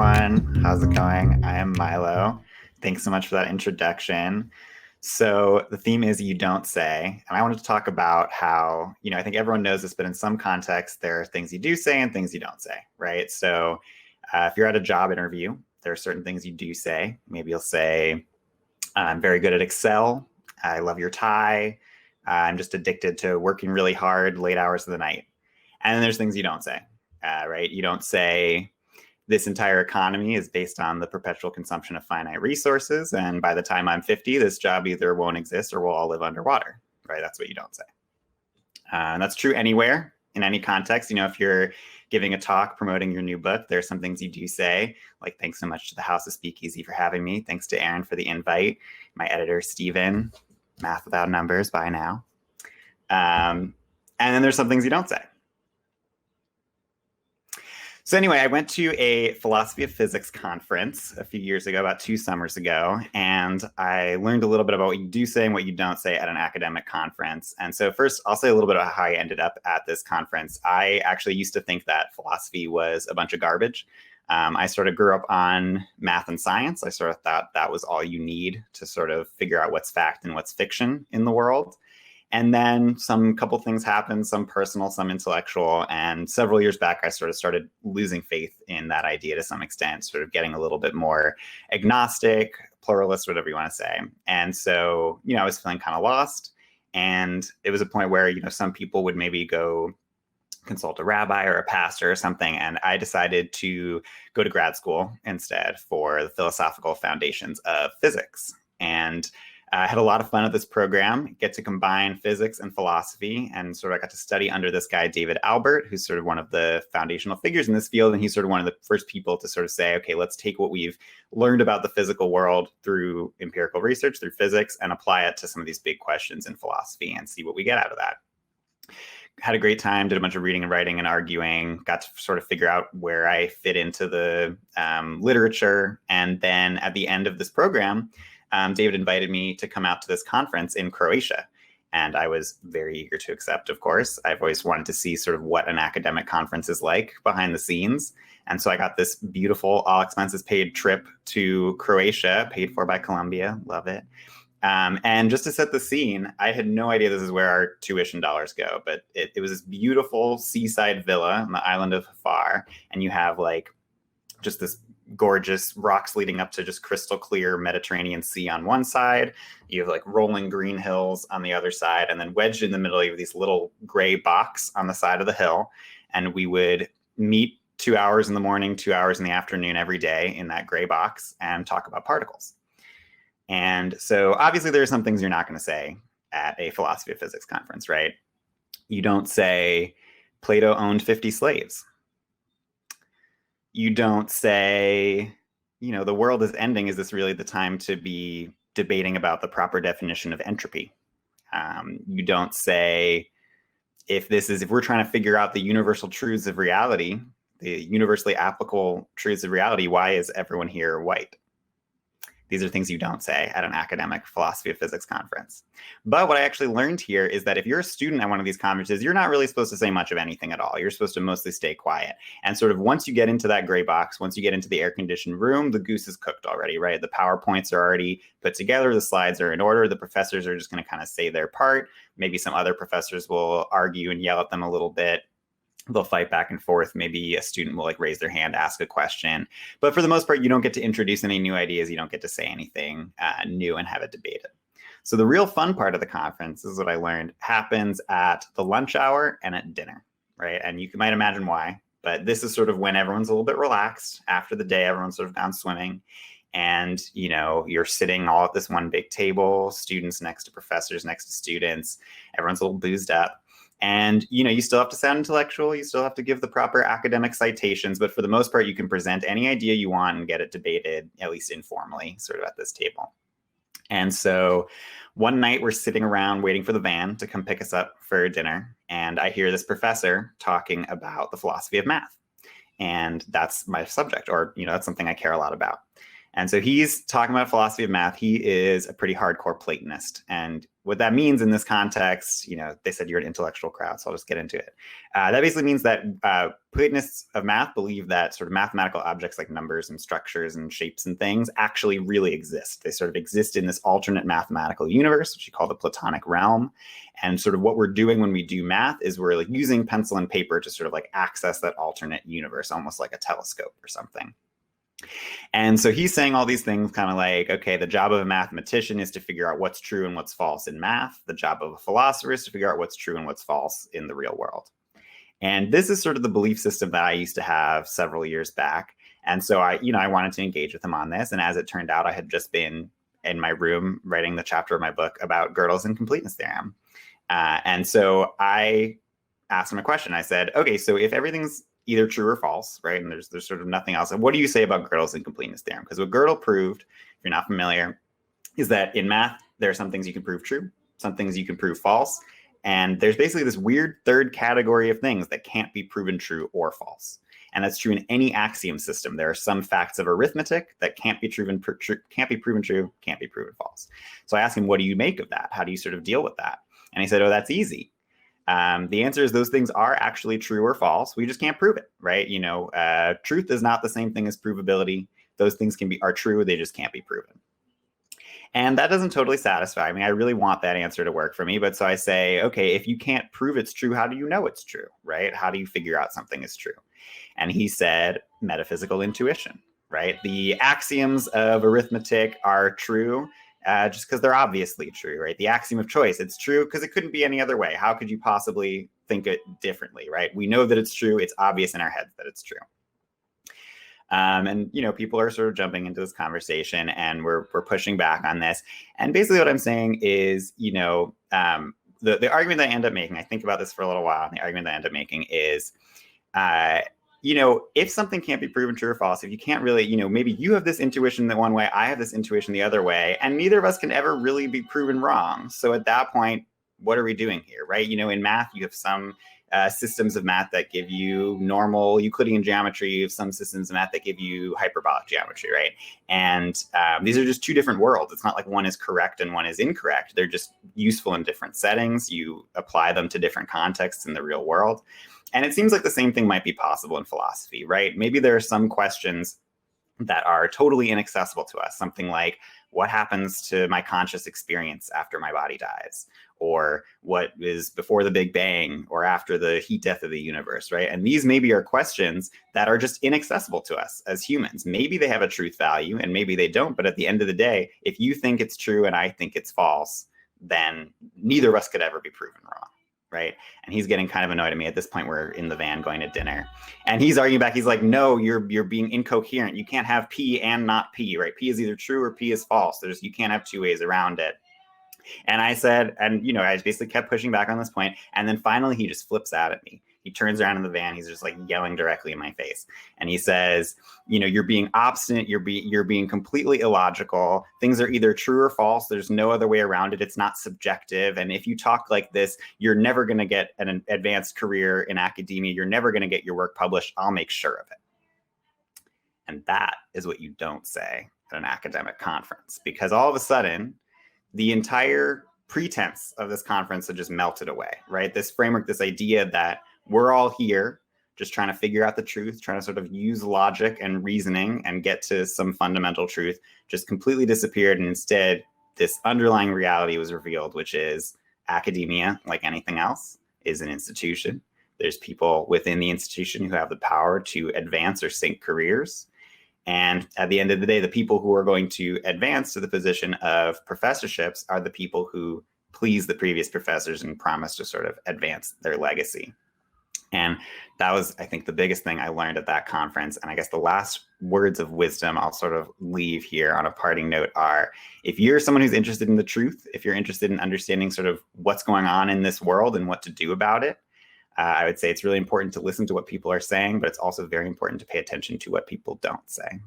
everyone. How's it going? I am Milo. Thanks so much for that introduction. So, the theme is you don't say. And I wanted to talk about how, I think everyone knows this, but in some contexts, there are things you do say and things you don't say, right? So, if you're at a job interview, there are certain things you do say. Maybe you'll say, I'm very good at Excel. I love your tie. I'm just addicted to working really hard late hours of the night. And then there's things you don't say, right? You don't say, this entire economy is based on the perpetual consumption of finite resources. And by the time I'm 50, this job either won't exist or we'll all live underwater, right? That's what you don't say. And that's true anywhere, in any context. If you're giving a talk promoting your new book, there's some things you do say, like, thanks so much to the House of Speakeasy for having me. Thanks to Aaron for the invite. My editor, Steven, Math Without Numbers by now. And then there's some things you don't say. So anyway, I went to a philosophy of physics conference a few years ago, about 2 summers ago, and I learned a little bit about what you do say and what you don't say at an academic conference. And so first, I'll say a little bit about how I ended up at this conference. I actually used to think that philosophy was a bunch of garbage. I sort of grew up on math and science. I sort of thought that was all you need to sort of figure out what's fact and what's fiction in the world. And then some couple things happened, some personal, some intellectual. And several years back, I sort of started losing faith in that idea to some extent, sort of getting a little bit more agnostic, pluralist, whatever you want to say. And so, I was feeling kind of lost. And it was a point where, some people would maybe go consult a rabbi or a pastor or something. And I decided to go to grad school instead for the philosophical foundations of physics. And I had a lot of fun at this program, get to combine physics and philosophy, and sort of I got to study under this guy, David Albert, who's sort of one of the foundational figures in this field. And he's sort of one of the first people to sort of say, okay, let's take what we've learned about the physical world through empirical research, through physics, and apply it to some of these big questions in philosophy and see what we get out of that. Had a great time, did a bunch of reading and writing and arguing, got to sort of figure out where I fit into the literature. And then at the end of this program, David invited me to come out to this conference in Croatia. And I was very eager to accept, of course. I've always wanted to see sort of what an academic conference is like behind the scenes. And so I got this beautiful, all expenses paid trip to Croatia, paid for by Columbia. Love it. And just to set the scene, I had no idea this is where our tuition dollars go, but it was this beautiful seaside villa on the island of Hvar. And you have just this gorgeous rocks leading up to just crystal clear Mediterranean Sea on one side. You have rolling green hills on the other side. And then wedged in the middle, you have these little gray box on the side of the hill. And we would meet 2 hours in the morning, 2 hours in the afternoon every day in that gray box and talk about particles. And so obviously there are some things you're not going to say at a philosophy of physics conference, right? You don't say Plato owned 50 slaves. You don't say, the world is ending. Is this really the time to be debating about the proper definition of entropy? You don't say, if we're trying to figure out the universal truths of reality, the universally applicable truths of reality, why is everyone here white? These are things you don't say at an academic philosophy of physics conference. But what I actually learned here is that if you're a student at one of these conferences, you're not really supposed to say much of anything at all. You're supposed to mostly stay quiet. And sort of once you get into that gray box, once you get into the air-conditioned room, the goose is cooked already, right? The PowerPoints are already put together. The slides are in order. The professors are just going to kind of say their part. Maybe some other professors will argue and yell at them a little bit. They'll fight back and forth. Maybe a student will raise their hand, ask a question. But for the most part, you don't get to introduce any new ideas. You don't get to say anything new and have it debated. So the real fun part of the conference, this is what I learned, happens at the lunch hour and at dinner, right? And you might imagine why, but this is sort of when everyone's a little bit relaxed after the day. Everyone's sort of gone swimming. And, you're sitting all at this one big table, students next to professors, next to students. Everyone's a little boozed up. And, you still have to sound intellectual. You still have to give the proper academic citations. But for the most part, you can present any idea you want and get it debated, at least informally, sort of at this table. And so one night we're sitting around waiting for the van to come pick us up for dinner. And I hear this professor talking about the philosophy of math. And that's my subject, or, that's something I care a lot about. And so he's talking about philosophy of math. He is a pretty hardcore Platonist. And what that means in this context, they said you're an intellectual crowd, so I'll just get into it. That basically means that Platonists of math believe that sort of mathematical objects like numbers and structures and shapes and things actually really exist. They sort of exist in this alternate mathematical universe, which you call the Platonic realm. And sort of what we're doing when we do math is we're like using pencil and paper to sort of like access that alternate universe, almost like a telescope or something. And so he's saying all these things kind of like, okay, the job of a mathematician is to figure out what's true and what's false in math. The job of a philosopher is to figure out what's true and what's false in the real world. And this is sort of the belief system that I used to have several years back. And so I wanted to engage with him on this. And as it turned out, I had just been in my room writing the chapter of my book about Gödel's incompleteness theorem. And so I asked him a question. I said, okay, so if everything's either true or false, right? And there's sort of nothing else. And what do you say about Gödel's incompleteness theorem? Because what Gödel proved, if you're not familiar, is that in math, there are some things you can prove true, some things you can prove false. And there's basically this weird third category of things that can't be proven true or false. And that's true in any axiom system. There are some facts of arithmetic that can't be proven true, can't be proven false. So I asked him, what do you make of that? How do you sort of deal with that? And he said, oh, that's easy. The answer is those things are actually true or false. We just can't prove it, right? Truth is not the same thing as provability. Those things are true. They just can't be proven. And that doesn't totally satisfy me. I really want that answer to work for me. But so I say, okay, if you can't prove it's true, how do you know it's true, right? How do you figure out something is true? And he said, metaphysical intuition, right? The axioms of arithmetic are true just because they're obviously true, right? The axiom of choice, it's true because it couldn't be any other way. How could you possibly think it differently, right? We know that it's true. It's obvious in our heads that it's true. And people are sort of jumping into this conversation, and we're pushing back on this. And basically, what I'm saying is, the argument that I end up making, I think about this for a little while, and the argument that I end up making is, if something can't be proven true or false, if you can't really, maybe you have this intuition the one way, I have this intuition the other way, and neither of us can ever really be proven wrong. So at that point, what are we doing here, right? In math, you have some systems of math that give you normal Euclidean geometry. You have some systems of math that give you hyperbolic geometry, right? And these are just two different worlds. It's not like one is correct and one is incorrect. They're just useful in different settings. You apply them to different contexts in the real world. And it seems like the same thing might be possible in philosophy, right? Maybe there are some questions that are totally inaccessible to us. Something like, what happens to my conscious experience after my body dies? Or what is before the Big Bang or after the heat death of the universe, right? And these maybe are questions that are just inaccessible to us as humans. Maybe they have a truth value and maybe they don't. But at the end of the day, if you think it's true and I think it's false, then neither of us could ever be proven wrong, right? And he's getting kind of annoyed at me at this point. We're in the van going to dinner. And he's arguing back. He's like, no, you're being incoherent. You can't have P and not P, right? P is either true or P is false. You can't have two ways around it. And I said, and I basically kept pushing back on this point. And then finally, he just flips out at me. He turns around in the van. He's just like yelling directly in my face. And he says, you're being obstinate. You're being completely illogical. Things are either true or false. There's no other way around it. It's not subjective. And if you talk like this, you're never going to get an advanced career in academia. You're never going to get your work published. I'll make sure of it. And that is what you don't say at an academic conference, because all of a sudden, the entire pretense of this conference had just melted away, right? This framework, this idea that we're all here just trying to figure out the truth, trying to sort of use logic and reasoning and get to some fundamental truth, just completely disappeared. And instead, this underlying reality was revealed, which is academia, like anything else, is an institution. There's people within the institution who have the power to advance or sink careers. And at the end of the day, the people who are going to advance to the position of professorships are the people who please the previous professors and promise to sort of advance their legacy. And that was, I think, the biggest thing I learned at that conference. And I guess the last words of wisdom I'll sort of leave here on a parting note are, if you're someone who's interested in the truth, if you're interested in understanding sort of what's going on in this world and what to do about it, I would say it's really important to listen to what people are saying, but it's also very important to pay attention to what people don't say.